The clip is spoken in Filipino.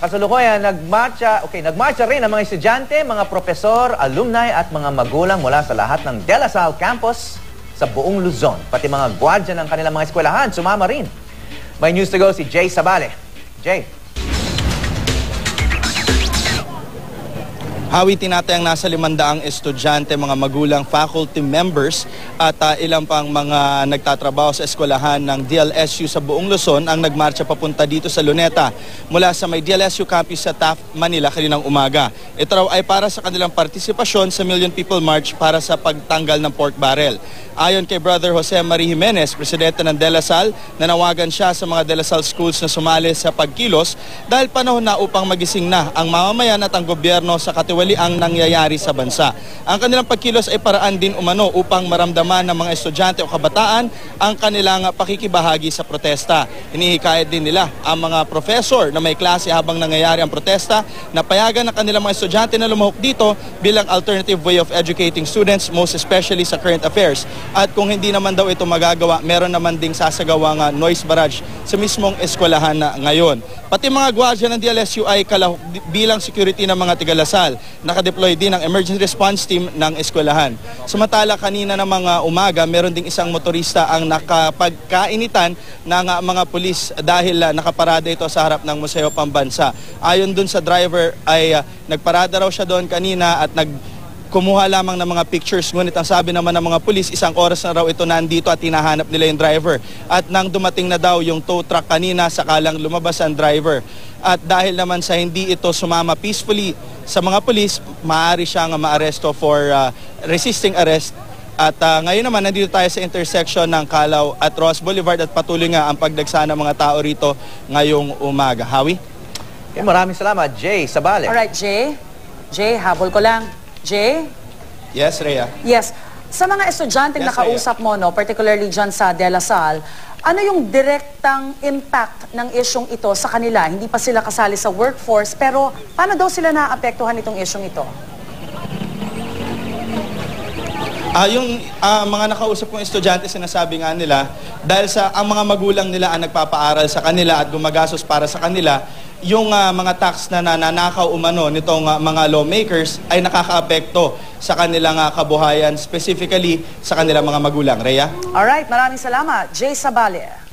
Kasalukuyan, nagmarcha rin ang mga estudyante, mga profesor, alumni at mga magulang mula sa lahat ng De La Salle campus sa buong Luzon. Pati mga gwardiya ng kanilang mga eskwelahan, sumama rin. May news to go si Jay Sabale. Jay. Hawi, tinatayang nasa 500 estudyante, mga magulang, faculty members at ilang pang mga nagtatrabaho sa eskwelahan ng DLSU sa buong Luzon ang nagmarcha papunta dito sa Luneta mula sa may DLSU campus sa Taft, Manila kaninang umaga. Ito raw ay para sa kanilang partisipasyon sa Million People March para sa pagtanggal ng pork barrel. Ayon kay Brother Jose Marie Jimenez, presidente ng De La Salle, nanawagan siya sa mga De La Salle schools na sumali sa pagkilos dahil panahon na upang magising na ang mamamayan at ang gobyerno sa katiwali ang nangyayari sa bansa. Ang kanilang pagkilos ay paraan din umano upang maramdaman ng mga estudyante o kabataan ang kanilang pakikibahagi sa protesta. Hinihikayat din nila ang mga professor na may klase habang nangyayari ang protesta na payagan ng kanilang mga estudyante na lumahok dito bilang alternative way of educating students, most especially sa current affairs. At kung hindi naman daw ito magagawa, meron naman ding sasagawang noise barrage sa mismong eskwelahan na ngayon. Pati mga gwardiya ng DLSU ay kalahok bilang security ng mga tiga-Lasal. Nakadeploy din ang emergency response team ng eskwelahan. Samantala, kanina ng mga umaga, meron ding isang motorista ang nakapagkainitan ng mga pulis dahil nakaparada ito sa harap ng Museo Pambansa. Ayon dun sa driver ay nagparada raw siya doon kanina at kumuha lamang ng mga pictures, ngunit ang sabi naman ng mga pulis, 1 oras na raw ito nandito at hinahanap nila yung driver. At nang dumating na daw yung tow truck kanina, sakalang lumabas ang driver. At dahil naman sa hindi ito sumama peacefully sa mga pulis, maaari siyang maaresto for resisting arrest. At ngayon naman, nandito tayo sa intersection ng Calao at Ross Boulevard at patuloy nga ang pagdagsa ng mga tao rito ngayong umaga. Hawi? Okay, maraming salamat, Jay Sabale. Alright, Jay. Jay, habol ko lang. Jay? Yes, Rhea. Yes. Sa mga estudyanteng nakausap mo, no, particularly dyan sa De La Salle, ano yung direktang impact ng isyong ito sa kanila? Hindi pa sila kasali sa workforce, pero paano daw sila naapektuhan itong isyong ito? Yung mga nakausap kong estudyante, sinasabi nga nila, dahil sa ang mga magulang nila ang nagpapaaral sa kanila at gumagastos para sa kanila, yung mga tax na nananakaw umano nitong mga lawmakers ay nakakaapekto sa kanilang kabuhayan, specifically sa kanilang mga magulang. Rhea? Alright, maraming salamat. Jay Sabale.